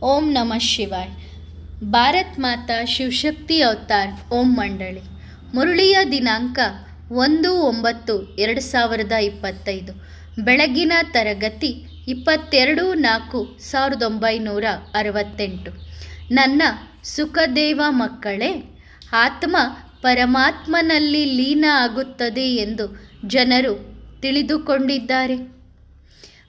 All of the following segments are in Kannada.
ಓಂ ನಮಃ ಶಿವಾಯ್. ಭಾರತ್ ಮಾತಾ ಶಿವಶಕ್ತಿ ಅವತಾರ್ ಓಂ ಮಂಡಳಿ. ಮುರಳಿಯ ದಿನಾಂಕ 1/9/2025. ಬೆಳಗಿನ ತರಗತಿ 22/4/1968. ನನ್ನ ಸುಖದೇವ ಮಕ್ಕಳೇ, ಆತ್ಮ ಪರಮಾತ್ಮನಲ್ಲಿ ಲೀನ ಆಗುತ್ತದೆ ಎಂದು ಜನರು ತಿಳಿದುಕೊಂಡಿದ್ದಾರೆ.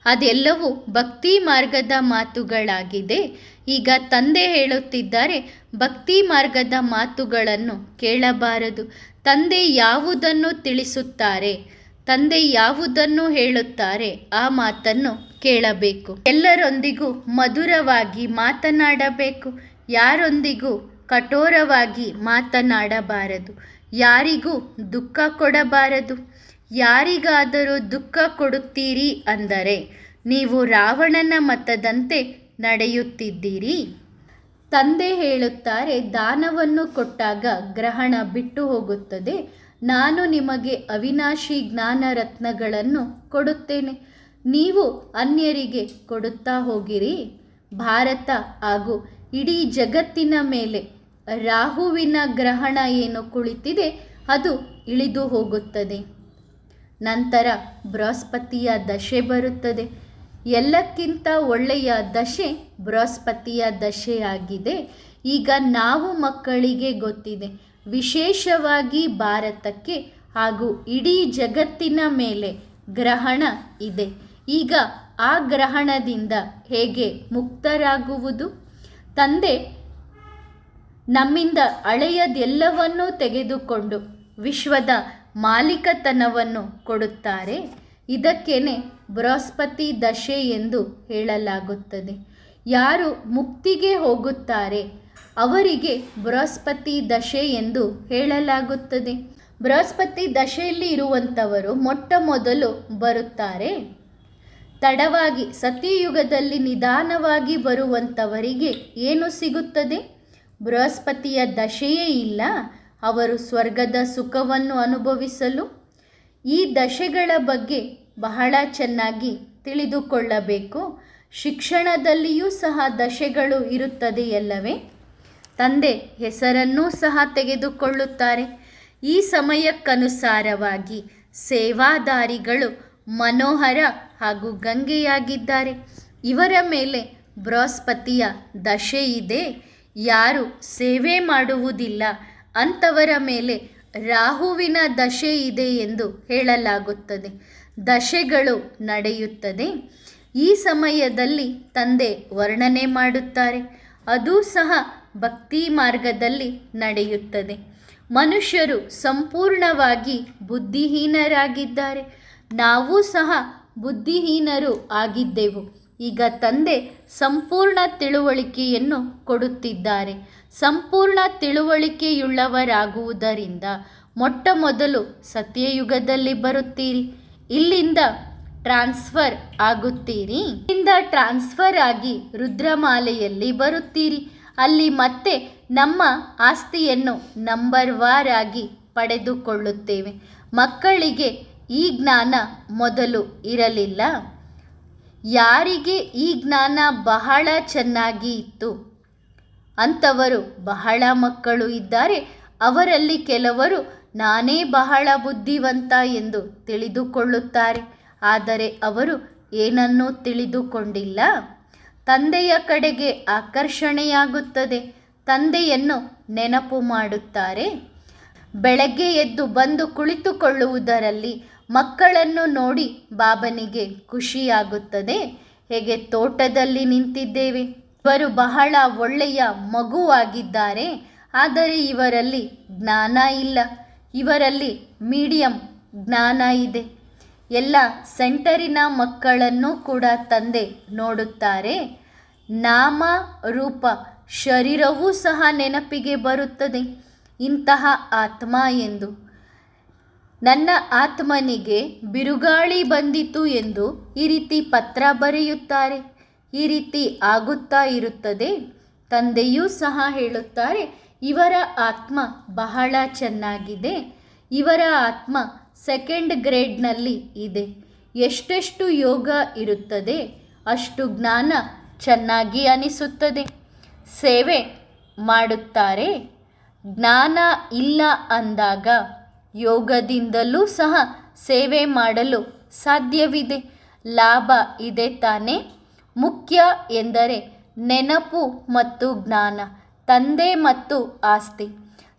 ಅದೆಲ್ಲವೂ ಭಕ್ತಿ ಮಾರ್ಗದ ಮಾತುಗಳಾಗಿದೆ. ಈಗ ತಂದೆ ಹೇಳುತ್ತಿದ್ದಾರೆ, ಭಕ್ತಿ ಮಾರ್ಗದ ಮಾತುಗಳನ್ನು ಕೇಳಬಾರದು. ತಂದೆ ಯಾವುದನ್ನು ತಿಳಿಸುತ್ತಾರೆ, ತಂದೆ ಯಾವುದನ್ನು ಹೇಳುತ್ತಾರೆ, ಆ ಮಾತನ್ನು ಕೇಳಬೇಕು. ಎಲ್ಲರೊಂದಿಗೂ ಮಧುರವಾಗಿ ಮಾತನಾಡಬೇಕು. ಯಾರೊಂದಿಗೂ ಕಠೋರವಾಗಿ ಮಾತನಾಡಬಾರದು. ಯಾರಿಗೂ ದುಃಖ ಕೊಡಬಾರದು. ಯಾರಿಗಾದರೂ ದುಃಖ ಕೊಡುತ್ತೀರಿ ಅಂದರೆ ನೀವು ರಾವಣನ ಮತದಂತೆ ನಡೆಯುತ್ತಿದ್ದೀರಿ. ತಂದೆ ಹೇಳುತ್ತಾರೆ, ದಾನವನ್ನು ಕೊಟ್ಟಾಗ ಗ್ರಹಣ ಬಿಟ್ಟು ಹೋಗುತ್ತದೆ. ನಾನು ನಿಮಗೆ ಅವಿನಾಶಿ ಜ್ಞಾನ ರತ್ನಗಳನ್ನು ಕೊಡುತ್ತೇನೆ. ನೀವು ಅನ್ಯರಿಗೆ ಕೊಡುತ್ತಾ ಹೋಗಿರಿ. ಭಾರತ ಹಾಗೂ ಇಡೀ ಜಗತ್ತಿನ ಮೇಲೆ ರಾಹುವಿನ ಗ್ರಹಣ ಏನು ಕುಳಿತಿದೆ ಅದು ಇಳಿದು ಹೋಗುತ್ತದೆ. ನಂತರ ಬೃಹಸ್ಪತಿಯ ದಶೆ ಬರುತ್ತದೆ. ಎಲ್ಲಕ್ಕಿಂತ ಒಳ್ಳೆಯ ದಶೆ ಬೃಹಸ್ಪತಿಯ ದಶೆಯಾಗಿದೆ. ಈಗ ನಾವು ಮಕ್ಕಳಿಗೆ ಗೊತ್ತಿದೆ, ವಿಶೇಷವಾಗಿ ಭಾರತಕ್ಕೆ ಹಾಗೂ ಇಡೀ ಜಗತ್ತಿನ ಮೇಲೆ ಗ್ರಹಣ ಇದೆ. ಈಗ ಆ ಗ್ರಹಣದಿಂದ ಹೇಗೆ ಮುಕ್ತರಾಗುವುದು? ತಂದೆ ನಮ್ಮಿಂದ ಹಳೆಯದೆಲ್ಲವನ್ನೂ ತೆಗೆದುಕೊಂಡು ವಿಶ್ವದ ಮಾಲೀಕತನವನ್ನು ಕೊಡುತ್ತಾರೆ. ಇದಕ್ಕೇನೆ ಬೃಹಸ್ಪತಿ ದಶೆ ಎಂದು ಹೇಳಲಾಗುತ್ತದೆ. ಯಾರು ಮುಕ್ತಿಗೆ ಹೋಗುತ್ತಾರೆ ಅವರಿಗೆ ಬೃಹಸ್ಪತಿ ದಶೆ ಎಂದು ಹೇಳಲಾಗುತ್ತದೆ. ಬೃಹಸ್ಪತಿ ದಶೆಯಲ್ಲಿ ಇರುವಂಥವರು ಮೊಟ್ಟ ಮೊದಲು ಬರುತ್ತಾರೆ. ತಡವಾಗಿ ಸತ್ಯಯುಗದಲ್ಲಿ ನಿಧಾನವಾಗಿ ಬರುವಂಥವರಿಗೆ ಏನು ಸಿಗುತ್ತದೆ? ಬೃಹಸ್ಪತಿಯ ದಶೆಯೇ ಇಲ್ಲ. ಅವರು ಸ್ವರ್ಗದ ಸುಖವನ್ನು ಅನುಭವಿಸಲು ಈ ದಶೆಗಳ ಬಗ್ಗೆ ಬಹಳ ಚೆನ್ನಾಗಿ ತಿಳಿದುಕೊಳ್ಳಬೇಕು. ಶಿಕ್ಷಣದಲ್ಲಿಯೂ ಸಹ ದಶೆಗಳು ಇರುತ್ತದೆಯಲ್ಲವೇ? ತಂದೆ ಹೆಸರನ್ನೂ ಸಹ ತೆಗೆದುಕೊಳ್ಳುತ್ತಾರೆ. ಈ ಸಮಯಕ್ಕನುಸಾರವಾಗಿ ಸೇವಾದಾರಿಗಳು ಮನೋಹರ ಹಾಗೂ ಗಂಗೆಯಾಗಿದ್ದಾರೆ. ಇವರ ಮೇಲೆ ಬೃಹಸ್ಪತಿಯ ದಶೆ ಇದೆ. ಯಾರು ಸೇವೆ ಮಾಡುವುದಿಲ್ಲ ಅಂಥವರ ಮೇಲೆ ರಾಹುವಿನ ದಶೆ ಇದೆ ಎಂದು ಹೇಳಲಾಗುತ್ತದೆ. ದಶೆಗಳು ನಡೆಯುತ್ತದೆ. ಈ ಸಮಯದಲ್ಲಿ ತಂದೆ ವರ್ಣನೆ ಮಾಡುತ್ತಾರೆ. ಅದು ಸಹ ಭಕ್ತಿ ಮಾರ್ಗದಲ್ಲಿ ನಡೆಯುತ್ತದೆ. ಮನುಷ್ಯರು ಸಂಪೂರ್ಣವಾಗಿ ಬುದ್ಧಿಹೀನರಾಗಿದ್ದಾರೆ. ನಾವು ಸಹ ಬುದ್ಧಿಹೀನರು ಆಗಿದ್ದೆವು. ಈಗ ತಂದೆ ಸಂಪೂರ್ಣ ತಿಳುವಳಿಕೆಯನ್ನು ಕೊಡುತ್ತಿದ್ದಾರೆ. ಸಂಪೂರ್ಣ ತಿಳುವಳಿಕೆಯುಳ್ಳವರಾಗುವುದರಿಂದ ಮೊಟ್ಟ ಮೊದಲು ಸತ್ಯಯುಗದಲ್ಲಿ ಬರುತ್ತೀರಿ. ಇಲ್ಲಿಂದ ಟ್ರಾನ್ಸ್ಫರ್ ಆಗುತ್ತೀರಿ. ಇಲ್ಲಿಂದ ಟ್ರಾನ್ಸ್ಫರ್ ಆಗಿ ರುದ್ರಮಾಲೆಯಲ್ಲಿ ಬರುತ್ತೀರಿ. ಅಲ್ಲಿ ಮತ್ತೆ ನಮ್ಮ ಆಸ್ತಿಯನ್ನು ನಂಬರ್ ವಾರ್ ಆಗಿ ಪಡೆದುಕೊಳ್ಳುತ್ತೇವೆ. ಮಕ್ಕಳಿಗೆ ಈ ಜ್ಞಾನ ಮೊದಲು ಇರಲಿಲ್ಲ. ಯಾರಿಗೆ ಈ ಜ್ಞಾನ ಬಹಳ ಚೆನ್ನಾಗಿ ಇತ್ತು ಅಂಥವರು ಬಹಳ ಮಕ್ಕಳು ಇದ್ದಾರೆ. ಅವರಲ್ಲಿ ಕೆಲವರು ನಾನೇ ಬಹಳ ಬುದ್ಧಿವಂತ ಎಂದು ತಿಳಿದುಕೊಳ್ಳುತ್ತಾರೆ. ಆದರೆ ಅವರು ಏನನ್ನೂ ತಿಳಿದುಕೊಂಡಿಲ್ಲ. ತಂದೆಯ ಕಡೆಗೆ ಆಕರ್ಷಣೆಯಾಗುತ್ತದೆ. ತಂದೆಯನ್ನು ನೆನಪು ಮಾಡುತ್ತಾರೆ. ಬೆಳಗ್ಗೆ ಎದ್ದು ಬಂದು ಕುಳಿತುಕೊಳ್ಳುವುದರಲ್ಲಿ ಮಕ್ಕಳನ್ನು ನೋಡಿ ಬಾಬನಿಗೆ ಖುಷಿಯಾಗುತ್ತದೆ. ಹೇಗೆ ತೋಟದಲ್ಲಿ ನಿಂತಿದ್ದೇವೆ, ಇವರು ಬಹಳ ಒಳ್ಳೆಯ ಮಗುವಾಗಿದ್ದಾರೆ. ಆದರೆ ಇವರಲ್ಲಿ ಜ್ಞಾನ ಇಲ್ಲ. ಇವರಲ್ಲಿ ಮೀಡಿಯಂ ಜ್ಞಾನ ಇದೆ. ಎಲ್ಲ ಸೆಂಟರಿನ ಮಕ್ಕಳನ್ನು ಕೂಡ ತಂದೆ ನೋಡುತ್ತಾರೆ. ನಾಮ ರೂಪ ಶರೀರವೂ ಸಹ ನೆನಪಿಗೆ ಬರುತ್ತದೆ. ಇಂತಹ ಆತ್ಮ ಎಂದು, ನನ್ನ ಆತ್ಮನಿಗೆ ಬಿರುಗಾಳಿ ಬಂದಿತು ಎಂದು ಈ ರೀತಿ ಪತ್ರ ಬರೆಯುತ್ತಾರೆ. ಈ ರೀತಿ ಆಗುತ್ತಾ ಇರುತ್ತದೆ. ತಂದೆಯೂ ಸಹ ಹೇಳುತ್ತಾರೆ, ಇವರ ಆತ್ಮ ಬಹಳ ಚೆನ್ನಾಗಿದೆ. ಇವರ ಆತ್ಮ ಸೆಕೆಂಡ್ ಗ್ರೇಡ್ನಲ್ಲಿ ಇದೆ. ಎಷ್ಟೆಷ್ಟು ಯೋಗ ಇರುತ್ತದೆ ಅಷ್ಟು ಜ್ಞಾನ ಚೆನ್ನಾಗಿ ಅನಿಸುತ್ತದೆ. ಸೇವೆ ಮಾಡುತ್ತಾರೆ. ಜ್ಞಾನ ಇಲ್ಲ ಅಂದಾಗ ಯೋಗದಿಂದಲೂ ಸಹ ಸೇವೆ ಮಾಡಲು ಸಾಧ್ಯವಿದೆ. ಲಾಭ ಇದೆ ತಾನೇ. ಮುಖ್ಯ ಎಂದರೆ ನೆನಪು ಮತ್ತು ಜ್ಞಾನ. ತಂದೆ ಮತ್ತು ಆಸ್ತಿ.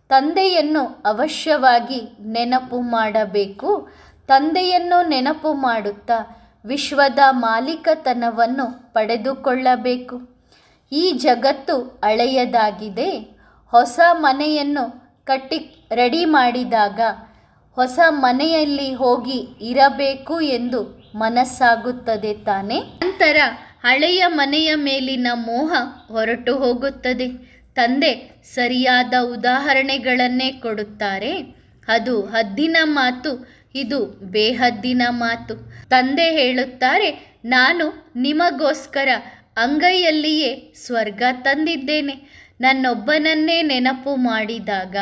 ತಂದೆಯನ್ನು ಅವಶ್ಯವಾಗಿ ನೆನಪು ಮಾಡಬೇಕು. ತಂದೆಯನ್ನು ನೆನಪು ಮಾಡುತ್ತಾ ವಿಶ್ವದ ಮಾಲೀಕತನವನ್ನು ಪಡೆದುಕೊಳ್ಳಬೇಕು. ಈ ಜಗತ್ತು ಹಳೆಯದಾಗಿದೆ. ಹೊಸ ಮನೆಯನ್ನು ಕಟ್ಟಿ ರೆಡಿ ಮಾಡಿದಾಗ ಹೊಸ ಮನೆಯಲ್ಲಿ ಹೋಗಿ ಇರಬೇಕು ಎಂದು ಮನಸ್ಸಾಗುತ್ತದೆ ತಾನೇ. ನಂತರ ಹಳೆಯ ಮನೆಯ ಮೇಲಿನ ಮೋಹ ಹೊರಟು ಹೋಗುತ್ತದೆ. ತಂದೆ ಸರಿಯಾದ ಉದಾಹರಣೆಗಳನ್ನೇ ಕೊಡುತ್ತಾರೆ. ಅದು ಹದ್ದಿನ ಮಾತು, ಇದು ಬೇಹದ್ದಿನ ಮಾತು. ತಂದೆ ಹೇಳುತ್ತಾರೆ, ನಾನು ನಿಮಗೋಸ್ಕರ ಅಂಗೈಯಲ್ಲಿಯೇ ಸ್ವರ್ಗ ತಂದಿದ್ದೇನೆ. ನನ್ನೊಬ್ಬನನ್ನೇ ನೆನಪು ಮಾಡಿದಾಗ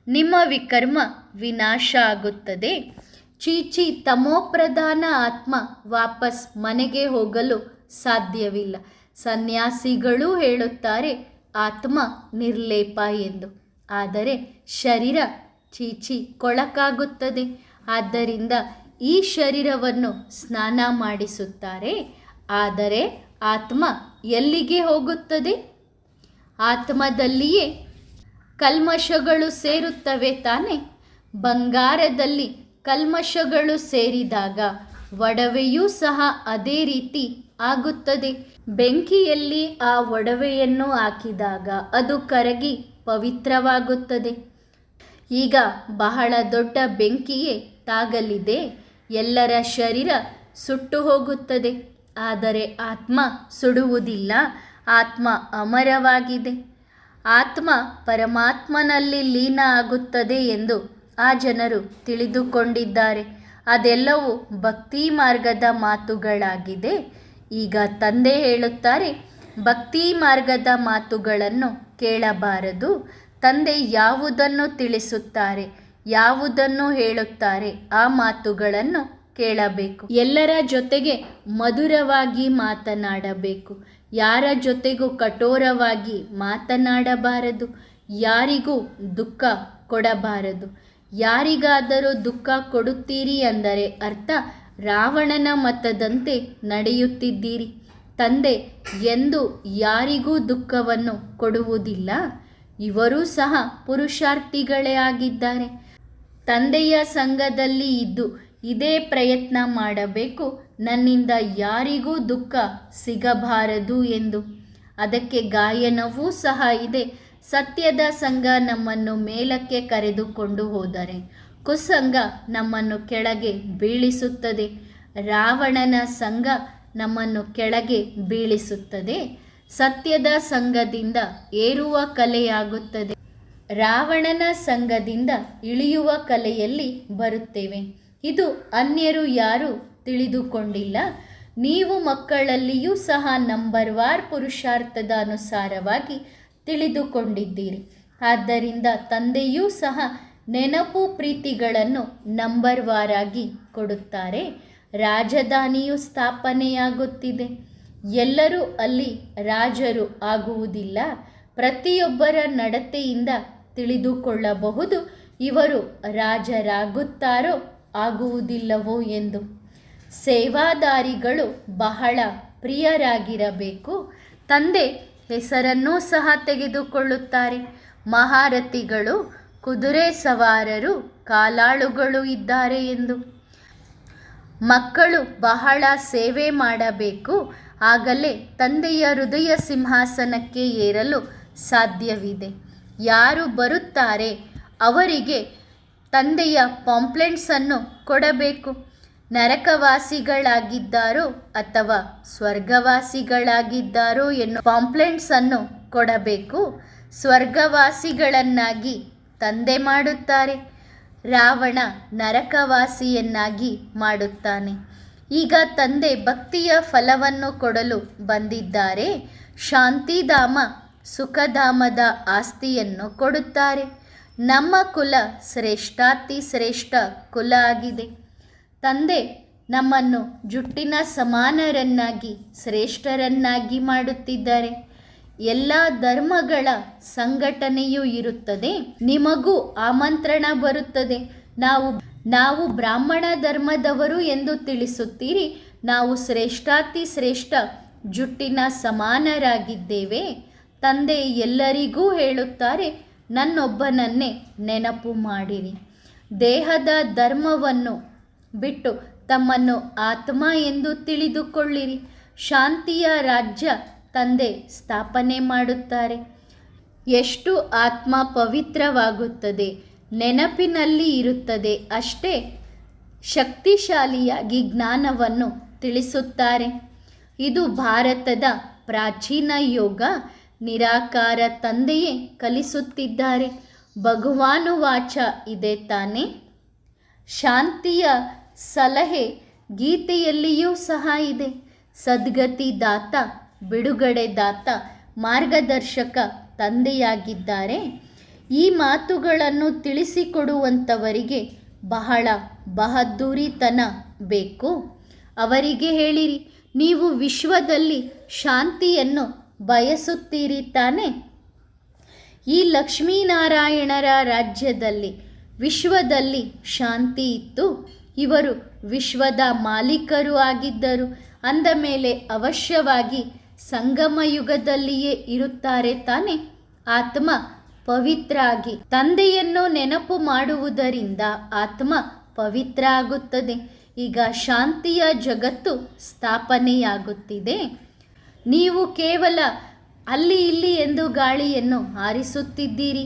ನಿಮ್ಮ ವಿಕರ್ಮ ವಿನಾಶ ಆಗುತ್ತದೆ. ಚೀಚಿ ತಮೋಪ್ರಧಾನ ಆತ್ಮ ವಾಪಸ್ ಮನೆಗೆ ಹೋಗಲು ಸಾಧ್ಯವಿಲ್ಲ. ಸನ್ಯಾಸಿಗಳು ಹೇಳುತ್ತಾರೆ ಆತ್ಮ ನಿರ್ಲೇಪ ಎಂದು. ಆದರೆ ಶರೀರ ಚೀಚಿ ಕೊಳಕಾಗುತ್ತದೆ. ಆದ್ದರಿಂದ ಈ ಶರೀರವನ್ನು ಸ್ನಾನ ಮಾಡಿಸುತ್ತಾರೆ. ಆದರೆ ಆತ್ಮ ಎಲ್ಲಿಗೆ ಹೋಗುತ್ತದೆ? ಆತ್ಮದಲ್ಲಿಯೇ ಕಲ್ಮಶಗಳು ಸೇರುತ್ತವೆ ತಾನೆ. ಬಂಗಾರದಲ್ಲಿ ಕಲ್ಮಶಗಳು ಸೇರಿದಾಗ ಒಡವೆಯೂ ಸಹ ಅದೇ ರೀತಿ ಆಗುತ್ತದೆ. ಬೆಂಕಿಯಲ್ಲಿ ಆ ಒಡವೆಯನ್ನು ಹಾಕಿದಾಗ ಅದು ಕರಗಿ ಪವಿತ್ರವಾಗುತ್ತದೆ. ಈಗ ಬಹಳ ದೊಡ್ಡ ಬೆಂಕಿಯೇ ತಾಗಲಿದೆ. ಎಲ್ಲರ ಶರೀರ ಸುಟ್ಟು ಹೋಗುತ್ತದೆ. ಆದರೆ ಆತ್ಮ ಸುಡುವುದಿಲ್ಲ. ಆತ್ಮ ಅಮರವಾಗಿದೆ. ಆತ್ಮ ಪರಮಾತ್ಮನಲ್ಲಿ ಲೀನ ಆಗುತ್ತದೆ ಎಂದು ಆ ಜನರು ತಿಳಿದುಕೊಂಡಿದ್ದಾರೆ. ಅದೆಲ್ಲವೂ ಭಕ್ತಿ ಮಾರ್ಗದ ಮಾತುಗಳಾಗಿದೆ. ಈಗ ತಂದೆ ಹೇಳುತ್ತಾರೆ, ಭಕ್ತಿ ಮಾರ್ಗದ ಮಾತುಗಳನ್ನು ಕೇಳಬಾರದು. ತಂದೆ ಯಾವುದನ್ನು ತಿಳಿಸುತ್ತಾರೆ, ಯಾವುದನ್ನು ಹೇಳುತ್ತಾರೆ ಆ ಮಾತುಗಳನ್ನು ಕೇಳಬೇಕು. ಎಲ್ಲರ ಜೊತೆಗೆ ಮಧುರವಾಗಿ ಮಾತನಾಡಬೇಕು. ಯಾರ ಜೊತೆಗೂ ಕಠೋರವಾಗಿ ಮಾತನಾಡಬಾರದು. ಯಾರಿಗೂ ದುಃಖ ಕೊಡಬಾರದು. ಯಾರಿಗಾದರೂ ದುಃಖ ಕೊಡುತ್ತೀರಿ ಅಂದರೆ ಅರ್ಥ ರಾವಣನ ಮತದಂತೆ ನಡೆಯುತ್ತಿದ್ದೀರಿ. ತಂದೆ ಎಂದು ಯಾರಿಗೂ ದುಃಖವನ್ನು ಕೊಡುವುದಿಲ್ಲ. ಇವರೂ ಸಹ ಪುರುಷಾರ್ಥಿಗಳೇ ಆಗಿದ್ದಾರೆ. ತಂದೆಯ ಸಂಘದಲ್ಲಿ ಇದ್ದು ಇದೇ ಪ್ರಯತ್ನ ಮಾಡಬೇಕು, ನನ್ನಿಂದ ಯಾರಿಗೂ ದುಃಖ ಸಿಗಬಾರದು ಎಂದು. ಅದಕ್ಕೆ ಗಾಯನವೂ ಸಹ ಇದೆ. ಸತ್ಯದ ಸಂಘ ನಮ್ಮನ್ನು ಮೇಲಕ್ಕೆ ಕರೆದುಕೊಂಡು ಹೋದರೆ ಕುಸಂಗ ನಮ್ಮನ್ನು ಕೆಳಗೆ ಬೀಳಿಸುತ್ತದೆ. ರಾವಣನ ಸಂಘ ನಮ್ಮನ್ನು ಕೆಳಗೆ ಬೀಳಿಸುತ್ತದೆ. ಸತ್ಯದ ಸಂಘದಿಂದ ಏರುವ ಕಲೆಯಾಗುತ್ತದೆ. ರಾವಣನ ಸಂಘದಿಂದ ಇಳಿಯುವ ಕಲೆಯಲ್ಲಿ ಬರುತ್ತೇವೆ. ಇದು ಅನ್ಯರು ಯಾರೂ ತಿಳಿದುಕೊಂಡಿಲ್ಲ. ನೀವು ಮಕ್ಕಳಲ್ಲಿಯೂ ಸಹ ನಂಬರ್ವಾರ್ ಪುರುಷಾರ್ಥದ ಅನುಸಾರವಾಗಿ ತಿಳಿದುಕೊಂಡಿದ್ದೀರಿ. ಆದ್ದರಿಂದ ತಂದೆಯೂ ಸಹ ನೆನಪು ಪ್ರೀತಿಗಳನ್ನು ನಂಬರ್ವಾರಾಗಿ ಕೊಡುತ್ತಾರೆ. ರಾಜಧಾನಿಯು ಸ್ಥಾಪನೆಯಾಗುತ್ತಿದೆ. ಎಲ್ಲರೂ ಅಲ್ಲಿ ರಾಜರು ಆಗುವುದಿಲ್ಲ. ಪ್ರತಿಯೊಬ್ಬರ ನಡತೆಯಿಂದ ತಿಳಿದುಕೊಳ್ಳಬಹುದು ಇವರು ರಾಜರಾಗುತ್ತಾರೋ ಆಗುವುದಿಲ್ಲವೋ ಎಂದು. ಸೇವಾದಾರಿಗಳು ಬಹಳ ಪ್ರಿಯರಾಗಿರಬೇಕು. ತಂದೆ ಹೆಸರನ್ನೂ ಸಹ ತೆಗೆದುಕೊಳ್ಳುತ್ತಾರೆ. ಮಹಾರಥಿಗಳು, ಕುದುರೆ ಸವಾರರು, ಕಾಲಾಳುಗಳು ಇದ್ದಾರೆ ಎಂದು. ಮಕ್ಕಳು ಬಹಳ ಸೇವೆ ಮಾಡಬೇಕು. ಆಗಲೇ ತಂದೆಯ ಹೃದಯ ಸಿಂಹಾಸನಕ್ಕೆ ಏರಲು ಸಾಧ್ಯವಿದೆ. ಯಾರು ಬರುತ್ತಾರೆ ಅವರಿಗೆ ತಂದೆಯ ಪಾಂಪ್ಲೆಟ್ಸನ್ನು ಕೊಡಬೇಕು. ನರಕವಾಸಿಗಳಾಗಿದ್ದಾರೋ ಅಥವಾ ಸ್ವರ್ಗವಾಸಿಗಳಾಗಿದ್ದಾರೋ ಎನ್ನುವ ಪಾಂಪ್ಲೆಟ್ಸನ್ನು ಕೊಡಬೇಕು. ಸ್ವರ್ಗವಾಸಿಗಳನ್ನಾಗಿ ತಂದೆ ಮಾಡುತ್ತಾರೆ. ರಾವಣ ನರಕವಾಸಿಯನ್ನಾಗಿ ಮಾಡುತ್ತಾನೆ. ಈಗ ತಂದೆ ಭಕ್ತಿಯ ಫಲವನ್ನು ಕೊಡಲು ಬಂದಿದ್ದಾರೆ. ಶಾಂತಿಧಾಮ ಸುಖಧಾಮದ ಆಸ್ತಿಯನ್ನು ಕೊಡುತ್ತಾರೆ. ನಮ್ಮ ಕುಲ ಶ್ರೇಷ್ಠಾತಿ ಶ್ರೇಷ್ಠ ಕುಲ ಆಗಿದೆ. ತಂದೆ ನಮ್ಮನ್ನು ಜುಟ್ಟಿನ ಸಮಾನರನ್ನಾಗಿ ಶ್ರೇಷ್ಠರನ್ನಾಗಿ ಮಾಡುತ್ತಿದ್ದಾರೆ. ಎಲ್ಲ ಧರ್ಮಗಳ ಸಂಘಟನೆಯೂ ಇರುತ್ತದೆ. ನಿಮಗೂ ಆಮಂತ್ರಣ ಬರುತ್ತದೆ. ನಾವು ಬ್ರಾಹ್ಮಣ ಧರ್ಮದವರು ಎಂದು ತಿಳಿಸುತ್ತೀರಿ. ನಾವು ಶ್ರೇಷ್ಠಾತಿ ಶ್ರೇಷ್ಠ ಜುಟ್ಟಿನ ಸಮಾನರಾಗಿದ್ದೇವೆ. ತಂದೆ ಎಲ್ಲರಿಗೂ ಹೇಳುತ್ತಾರೆ, ನನ್ನೊಬ್ಬನನ್ನೇ ನೆನಪು ಮಾಡಿರಿ. ದೇಹದ ಧರ್ಮವನ್ನು ಬಿಟ್ಟು ತಮ್ಮನ್ನು ಆತ್ಮ ಎಂದು ತಿಳಿದುಕೊಳ್ಳಿರಿ. ಶಾಂತಿಯ ರಾಜ್ಯ ತಂದೆ ಸ್ಥಾಪನೆ ಮಾಡುತ್ತಾರೆ. ಎಷ್ಟು ಆತ್ಮ ಪವಿತ್ರವಾಗುತ್ತದೆ, ನೆನಪಿನಲ್ಲಿ ಇರುತ್ತದೆ, ಅಷ್ಟೇ ಶಕ್ತಿಶಾಲಿಯಾಗಿ ಜ್ಞಾನವನ್ನು ತಿಳಿಸುತ್ತಾರೆ. ಇದು ಭಾರತದ ಪ್ರಾಚೀನ ಯೋಗ. ನಿರಾಕಾರ ತಂದೆಯೇ ಕಲಿಸುತ್ತಿದ್ದಾರೆ. ಭಗವಾನುವಾಚ ಇದೆ ತಾನೇ. ಶಾಂತಿಯ ಸಲಹೆ ಗೀತೆಯಲ್ಲಿಯೂ ಸಹ ಇದೆ. ಸದ್ಗತಿ ದಾತ, ಬಿಡುಗಡೆ ದಾತ, ಮಾರ್ಗದರ್ಶಕ ತಂದೆಯಾಗಿದ್ದಾರೆ. ಈ ಮಾತುಗಳನ್ನು ತಿಳಿಸಿಕೊಡುವಂಥವರಿಗೆ ಬಹಳ ಬಹದ್ದೂರಿತನ ಬೇಕು. ಅವರಿಗೆ ಹೇಳಿರಿ, ನೀವು ವಿಶ್ವದಲ್ಲಿ ಶಾಂತಿಯನ್ನು ಬಯಸುತ್ತೀರಿ ತಾನೆ. ಈ ಲಕ್ಷ್ಮೀನಾರಾಯಣರ ರಾಜ್ಯದಲ್ಲಿ ವಿಶ್ವದಲ್ಲಿ ಶಾಂತಿ ಇತ್ತು. ಇವರು ವಿಶ್ವದ ಮಾಲೀಕರು ಆಗಿದ್ದರು. ಅಂದ ಮೇಲೆ ಅವಶ್ಯವಾಗಿ ಸಂಗಮ ಯುಗದಲ್ಲಿಯೇ ಇರುತ್ತಾರೆ ತಾನೆ. ಆತ್ಮ ಪವಿತ್ರ ಆಗಿ ತಂದೆಯನ್ನು ನೆನಪು ಮಾಡುವುದರಿಂದ ಆತ್ಮ ಪವಿತ್ರ ಆಗುತ್ತದೆ. ಈಗ ಶಾಂತಿಯ ಜಗತ್ತು ಸ್ಥಾಪನೆಯಾಗುತ್ತಿದೆ. ನೀವು ಕೇವಲ ಅಲ್ಲಿ ಇಲ್ಲಿ ಎಂದು ಗಾಳಿಯನ್ನು ಹಾರಿಸುತ್ತಿದ್ದೀರಿ.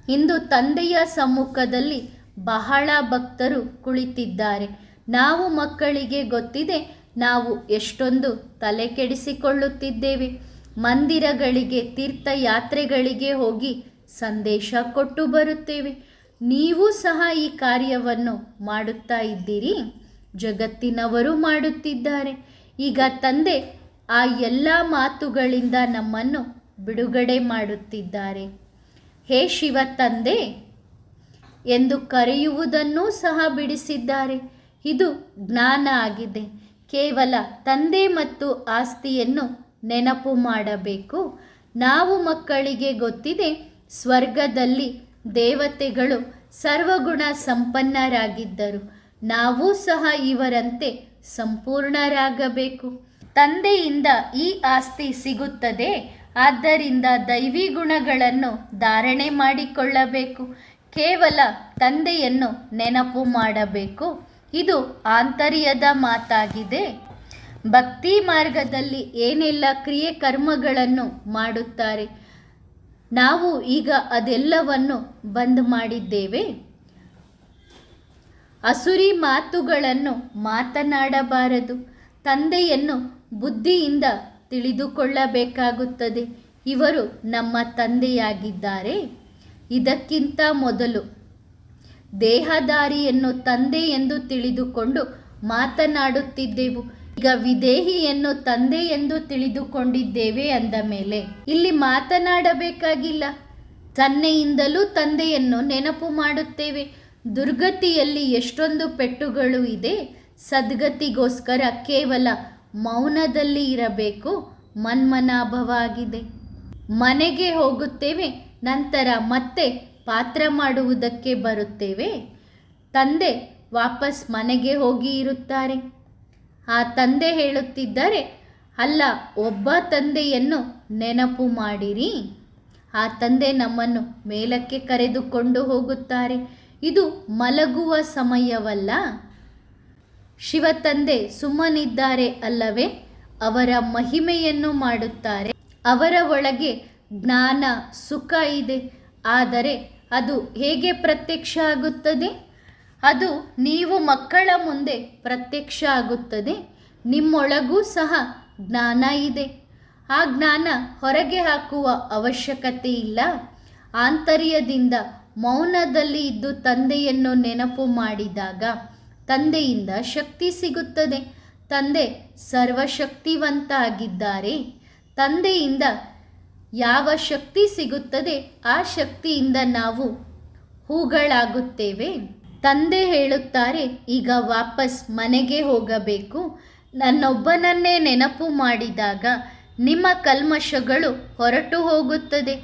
ಇಂದು ತಂದೆಯ ಸಮ್ಮುಖದಲ್ಲಿ ಬಹಳ ಭಕ್ತರು ಕುಳಿತಿದ್ದಾರೆ. ನಾವು ಮಕ್ಕಳಿಗೆ ಗೊತ್ತಿದೆ, ನಾವು ಎಷ್ಟೊಂದು ತಲೆ ಕೆಡಿಸಿಕೊಳ್ಳುತ್ತಿದ್ದೇವೆ. ಮಂದಿರಗಳಿಗೆ, ತೀರ್ಥಯಾತ್ರೆಗಳಿಗೆ ಹೋಗಿ ಸಂದೇಶ ಕೊಟ್ಟು ಬರುತ್ತೇವೆ. ನೀವು ಸಹ ಈ ಕಾರ್ಯವನ್ನು ಮಾಡುತ್ತಾ ಇದ್ದೀರಿ. ಜಗತ್ತಿನವರು ಮಾಡುತ್ತಿದ್ದಾರೆ. ಈಗ ತಂದೆ ಆ ಎಲ್ಲ ಮಾತುಗಳಿಂದ ನಮ್ಮನ್ನು ಬಿಡುಗಡೆ ಮಾಡುತ್ತಿದ್ದಾರೆ. ಹೇ ಶಿವ ತಂದೆ ಎಂದು ಕರೆಯುವುದನ್ನೂ ಸಹ ಬಿಡಿಸಿದ್ದಾರೆ. ಇದು ಜ್ಞಾನ ಆಗಿದೆ. ಕೇವಲ ತಂದೆ ಮತ್ತು ಆಸ್ತಿಯನ್ನು ನೆನಪು ಮಾಡಬೇಕು. ನಾವು ಮಕ್ಕಳಿಗೆ ಗೊತ್ತಿದೆ, ಸ್ವರ್ಗದಲ್ಲಿ ದೇವತೆಗಳು ಸರ್ವಗುಣ ಸಂಪನ್ನರಾಗಿದ್ದರು. ನಾವು ಸಹ ಇವರಂತೆ ಸಂಪೂರ್ಣರಾಗಬೇಕು. ತಂದೆಯಿಂದ ಈ ಆಸ್ತಿ ಸಿಗುತ್ತದೆ. ಆದ್ದರಿಂದ ದೈವಿ ಗುಣಗಳನ್ನು ಧಾರಣೆ ಮಾಡಿಕೊಳ್ಳಬೇಕು. ಕೇವಲ ತಂದೆಯನ್ನು ನೆನಪು ಮಾಡಬೇಕು. ಇದು ಆಂತರ್ಯದ ಮಾತಾಗಿದೆ. ಭಕ್ತಿ ಮಾರ್ಗದಲ್ಲಿ ಏನೆಲ್ಲ ಕ್ರಿಯೆ ಕರ್ಮಗಳನ್ನು ಮಾಡುತ್ತಾರೆ, ನಾವು ಈಗ ಅದೆಲ್ಲವನ್ನು ಬಂದ್ ಮಾಡಿದ್ದೇವೆ. ಅಸುರಿ ಮಾತುಗಳನ್ನು ಮಾತನಾಡಬಾರದು. ತಂದೆಯನ್ನು ಬುದ್ಧಿಯಿಂದ ತಿಳಿದುಕೊಳ್ಳಬೇಕಾಗುತ್ತದೆ. ಇವರು ನಮ್ಮ ತಂದೆಯಾಗಿದ್ದಾರೆ. ಇದಕ್ಕಿಂತ ಮೊದಲು ದೇಹದಾರಿಯನ್ನು ತಂದೆ ಎಂದು ತಿಳಿದುಕೊಂಡು ಮಾತನಾಡುತ್ತಿದ್ದೆವು. ಈಗ ವಿದೇಹಿಯನ್ನು ತಂದೆ ಎಂದು ತಿಳಿದುಕೊಂಡಿದ್ದೇವೆ. ಅಂದ ಮೇಲೆ ಇಲ್ಲಿ ಮಾತನಾಡಬೇಕಾಗಿಲ್ಲ. ಸನ್ನೆಯಿಂದಲೂ ತಂದೆಯನ್ನು ನೆನಪು ಮಾಡುತ್ತೇವೆ. ದುರ್ಗತಿಯಲ್ಲಿ ಎಷ್ಟೊಂದು ಪೆಟ್ಟುಗಳು ಇದೆ. ಸದ್ಗತಿಗೋಸ್ಕರ ಕೇವಲ ಮೌನದಲ್ಲಿ ಇರಬೇಕು. ಮನ್ಮನಾಭವ ಆಗಿದೆ. ಮನೆಗೆ ಹೋಗುತ್ತೇವೆ, ನಂತರ ಮತ್ತೆ ಪಾತ್ರ ಮಾಡುವುದಕ್ಕೆ ಬರುತ್ತೇವೆ. ತಂದೆ ವಾಪಸ್ ಮನೆಗೆ ಹೋಗಿ ಇರುತ್ತಾರೆ. ಆ ತಂದೆ ಹೇಳುತ್ತಿದ್ದಾರೆ, ಅಲ್ಲ, ಒಬ್ಬ ತಂದೆಯನ್ನು ನೆನಪು ಮಾಡಿರಿ. ಆ ತಂದೆ ನಮ್ಮನ್ನು ಮೇಲಕ್ಕೆ ಕರೆದುಕೊಂಡು ಹೋಗುತ್ತಾರೆ. ಇದು ಮಲಗುವ ಸಮಯವಲ್ಲ. ಶಿವ ತಂದೆ ಸುಮ್ಮನಿದ್ದಾರೆ ಅಲ್ಲವೇ? ಅವರ ಮಹಿಮೆಯನ್ನು ಮಾಡುತ್ತಾರೆ. ಅವರ ಒಳಗೆ ಜ್ಞಾನ, ಸುಖ ಇದೆ. ಆದರೆ ಅದು ಹೇಗೆ ಪ್ರತ್ಯಕ್ಷ ಆಗುತ್ತದೆ? ಅದು ನೀವು ಮಕ್ಕಳ ಮುಂದೆ ಪ್ರತ್ಯಕ್ಷ ಆಗುತ್ತದೆ. ನಿಮ್ಮೊಳಗೂ ಸಹ ಜ್ಞಾನ ಇದೆ. ಆ ಜ್ಞಾನ ಹೊರಗೆ ಹಾಕುವ ಅವಶ್ಯಕತೆ ಇಲ್ಲ. ಆಂತರ್ಯದಿಂದ ಮೌನದಲ್ಲಿ ಇದ್ದು ತಂದೆಯನ್ನು ನೆನಪು ಮಾಡಿದಾಗ ತಂದೆಯಿಂದ ಶಕ್ತಿ ಸಿಗುತ್ತದೆ. ತಂದೆ ಸರ್ವಶಕ್ತಿವಂತ ಆಗಿದ್ದಾರೆ. ತಂದೆಯಿಂದ ಯಾವ ಶಕ್ತಿ ಸಿಗುತ್ತದೆ, ಆ ಶಕ್ತಿಯಿಂದ ನಾವು ಹೂಗಳಾಗುತ್ತೇವೆ. ತಂದೆ ಹೇಳುತ್ತಾರೆ, ಈಗ ವಾಪಸ್ ಮನೆಗೆ ಹೋಗಬೇಕು. ನನ್ನೊಬ್ಬನನ್ನೇ ನೆನಪು ಮಾಡಿದಾಗ ನಿಮ್ಮ ಕಲ್ಮಶಗಳು ಹೊರಟು ಹೋಗುತ್ತದೆ.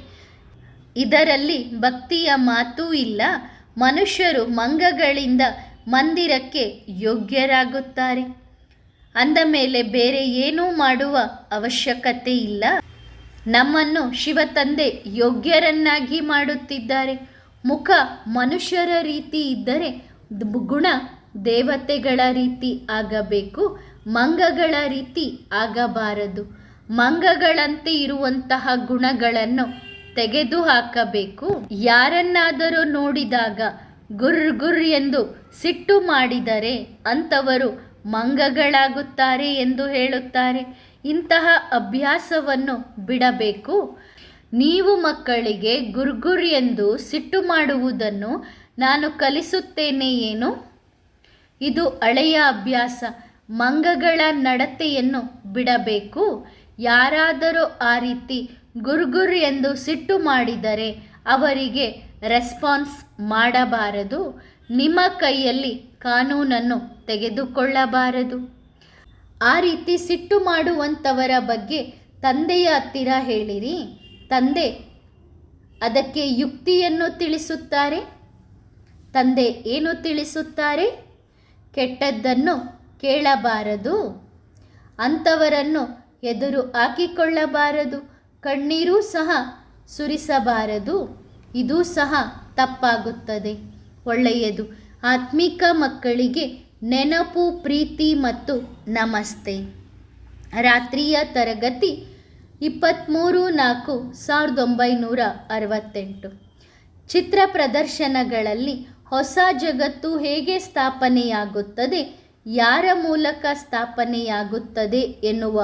ಇದರಲ್ಲಿ ಭಕ್ತಿಯ ಮಾತೂ ಇಲ್ಲ. ಮನುಷ್ಯರು ಮಂಗಗಳಿಂದ ಮಂದಿರಕ್ಕೆ ಯೋಗ್ಯರಾಗುತ್ತಾರೆ. ಅಂದ ಮೇಲೆ ಬೇರೆ ಏನೂ ಮಾಡುವ ಅವಶ್ಯಕತೆ ಇಲ್ಲ. ನಮ್ಮನ್ನು ಶಿವತಂದೆ ಯೋಗ್ಯರನ್ನಾಗಿ ಮಾಡುತ್ತಿದ್ದಾರೆ. ಮುಖ ಮನುಷ್ಯರ ರೀತಿ ಇದ್ದರೆ ಗುಣ ದೇವತೆಗಳ ರೀತಿ ಆಗಬೇಕು, ಮಂಗಗಳ ರೀತಿ ಆಗಬಾರದು. ಮಂಗಗಳಂತೆ ಇರುವಂತಹ ಗುಣಗಳನ್ನು ತೆಗೆದುಹಾಕಬೇಕು. ಯಾರನ್ನಾದರೂ ನೋಡಿದಾಗ ಗುರ್ ಎಂದು ಸಿಟ್ಟು ಮಾಡಿದರೆ ಅಂಥವರು ಮಂಗಗಳಾಗುತ್ತಾರೆ ಎಂದು ಹೇಳುತ್ತಾರೆ. ಇಂತಹ ಅಭ್ಯಾಸವನ್ನು ಬಿಡಬೇಕು. ನೀವು ಮಕ್ಕಳಿಗೆ ಗುರ್ ಎಂದು ಸಿಟ್ಟು ಮಾಡುವುದನ್ನು ನಾನು ಕಲಿಸುತ್ತೇನೆ ಏನು? ಇದು ಹಳೆಯ ಅಭ್ಯಾಸ. ಮಂಗಗಳ ನಡತೆಯನ್ನು ಬಿಡಬೇಕು. ಯಾರಾದರೂ ಆ ರೀತಿ ಗುರ್ ಎಂದು ಸಿಟ್ಟು ಮಾಡಿದರೆ ಅವರಿಗೆ ರೆಸ್ಪಾನ್ಸ್ ಮಾಡಬಾರದು. ನಿಮ್ಮ ಕೈಯಲ್ಲಿ ಕಾನೂನನ್ನು ತೆಗೆದುಕೊಳ್ಳಬಾರದು. ಆ ರೀತಿ ಸಿಟ್ಟು ಮಾಡುವಂಥವರ ಬಗ್ಗೆ ತಂದೆಯ ಹತ್ತಿರ ಹೇಳಿರಿ. ತಂದೆ ಅದಕ್ಕೆ ಯುಕ್ತಿಯನ್ನು ತಿಳಿಸುತ್ತಾರೆ. ತಂದೆ ಏನು ತಿಳಿಸುತ್ತಾರೆ? ಕೆಟ್ಟದ್ದನ್ನು ಕೇಳಬಾರದು, ಅಂಥವರನ್ನು ಎದುರು ಹಾಕಿಕೊಳ್ಳಬಾರದು, ಕಣ್ಣೀರೂ ಸಹ ಸುರಿಸಬಾರದು. ಇದು ಸಹ ತಪ್ಪಾಗುತ್ತದೆ. ಒಳ್ಳೆಯದು. ಆತ್ಮಿಕ ಮಕ್ಕಳಿಗೆ ನೆನಪು, ಪ್ರೀತಿ ಮತ್ತು ನಮಸ್ತೆ. ರಾತ್ರಿಯ ತರಗತಿ 23/4/1968. ಚಿತ್ರ ಪ್ರದರ್ಶನಗಳಲ್ಲಿ ಹೊಸ ಜಗತ್ತು ಹೇಗೆ ಸ್ಥಾಪನೆಯಾಗುತ್ತದೆ, ಯಾರ ಮೂಲಕ ಸ್ಥಾಪನೆಯಾಗುತ್ತದೆ ಎನ್ನುವ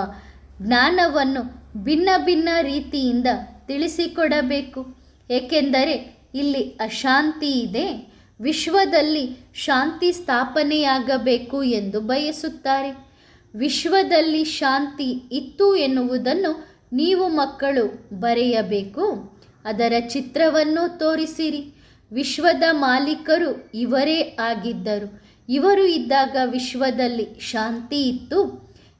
ಜ್ಞಾನವನ್ನು ಭಿನ್ನ ಭಿನ್ನ ರೀತಿಯಿಂದ ತಿಳಿಸಿಕೊಡಬೇಕು. ಏಕೆಂದರೆ ಇಲ್ಲಿ ಅಶಾಂತಿ ಇದೆ. ವಿಶ್ವದಲ್ಲಿ ಶಾಂತಿ ಸ್ಥಾಪನೆಯಾಗಬೇಕು ಎಂದು ಬಯಸುತ್ತಾರೆ. ವಿಶ್ವದಲ್ಲಿ ಶಾಂತಿ ಇತ್ತು ಎನ್ನುವುದನ್ನು ನೀವು ಮಕ್ಕಳು ಬರೆಯಬೇಕು. ಅದರ ಚಿತ್ರವನ್ನು ತೋರಿಸಿರಿ. ವಿಶ್ವದ ಮಾಲೀಕರು ಇವರೇ ಆಗಿದ್ದರು. ಇವರು ಇದ್ದಾಗ ವಿಶ್ವದಲ್ಲಿ ಶಾಂತಿ ಇತ್ತು.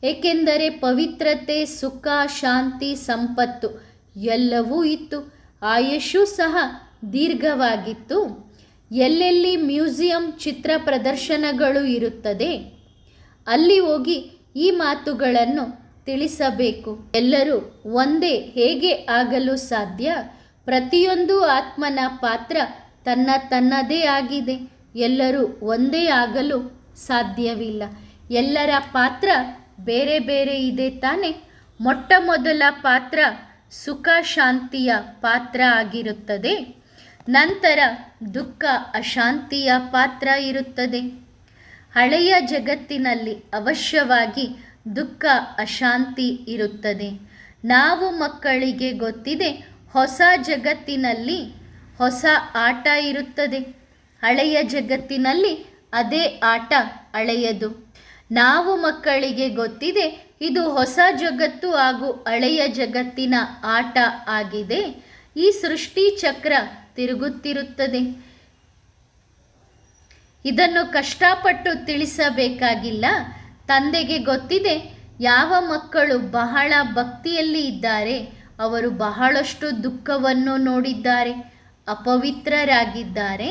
ಏಕೆಂದರೆ ಪವಿತ್ರತೆ, ಸುಖ, ಶಾಂತಿ, ಸಂಪತ್ತು ಎಲ್ಲವೂ ಇತ್ತು. ಆಯುಷು ಸಹ ದೀರ್ಘವಾಗಿತ್ತು. ಎಲ್ಲೆಲ್ಲಿ ಮ್ಯೂಸಿಯಂ, ಚಿತ್ರ ಪ್ರದರ್ಶನಗಳು ಇರುತ್ತದೆ ಅಲ್ಲಿ ಹೋಗಿ ಈ ಮಾತುಗಳನ್ನು ತಿಳಿಸಬೇಕು. ಎಲ್ಲರೂ ಒಂದೇ ಹೇಗೆ ಆಗಲು ಸಾಧ್ಯ? ಪ್ರತಿಯೊಂದು ಆತ್ಮನ ಪಾತ್ರ ತನ್ನದೇ ಆಗಿದೆ. ಎಲ್ಲರೂ ಒಂದೇ ಆಗಲು ಸಾಧ್ಯವಿಲ್ಲ. ಎಲ್ಲರ ಪಾತ್ರ ಬೇರೆ ಬೇರೆ ಇದೆ ತಾನೆ. ಮೊಟ್ಟ ಮೊದಲ ಪಾತ್ರ ಸುಖ ಶಾಂತಿಯ ಪಾತ್ರ ಆಗಿರುತ್ತದೆ. ನಂತರ ದುಃಖ ಅಶಾಂತಿಯ ಪಾತ್ರ ಇರುತ್ತದೆ. ಹಳೆಯ ಜಗತ್ತಿನಲ್ಲಿ ಅವಶ್ಯವಾಗಿ ದುಃಖ ಅಶಾಂತಿ ಇರುತ್ತದೆ. ನಾವು ಮಕ್ಕಳಿಗೆ ಗೊತ್ತಿದೆ, ಹೊಸ ಜಗತ್ತಿನಲ್ಲಿ ಹೊಸ ಆಟ ಇರುತ್ತದೆ. ಹಳೆಯ ಜಗತ್ತಿನಲ್ಲಿ ಅದೇ ಆಟ ಹಳೆಯದು. ನಾವು ಮಕ್ಕಳಿಗೆ ಗೊತ್ತಿದೆ, ಇದು ಹೊಸ ಜಗತ್ತು ಹಾಗೂ ಹಳೆಯ ಜಗತ್ತಿನ ಆಟ ಆಗಿದೆ. ಈ ಸೃಷ್ಟಿ ಚಕ್ರ ತಿರುಗುತ್ತಿರುತ್ತದೆ. ಇದನ್ನು ಕಷ್ಟಪಟ್ಟು ತಿಳಿಸಬೇಕಾಗಿಲ್ಲ. ತಂದೆಗೆ ಗೊತ್ತಿದೆ, ಯಾವ ಮಕ್ಕಳು ಬಹಳ ಭಕ್ತಿಯಲ್ಲಿ ಇದ್ದಾರೆ ಅವರು ಬಹಳಷ್ಟು ದುಃಖವನ್ನು ನೋಡಿದ್ದಾರೆ, ಅಪವಿತ್ರರಾಗಿದ್ದಾರೆ.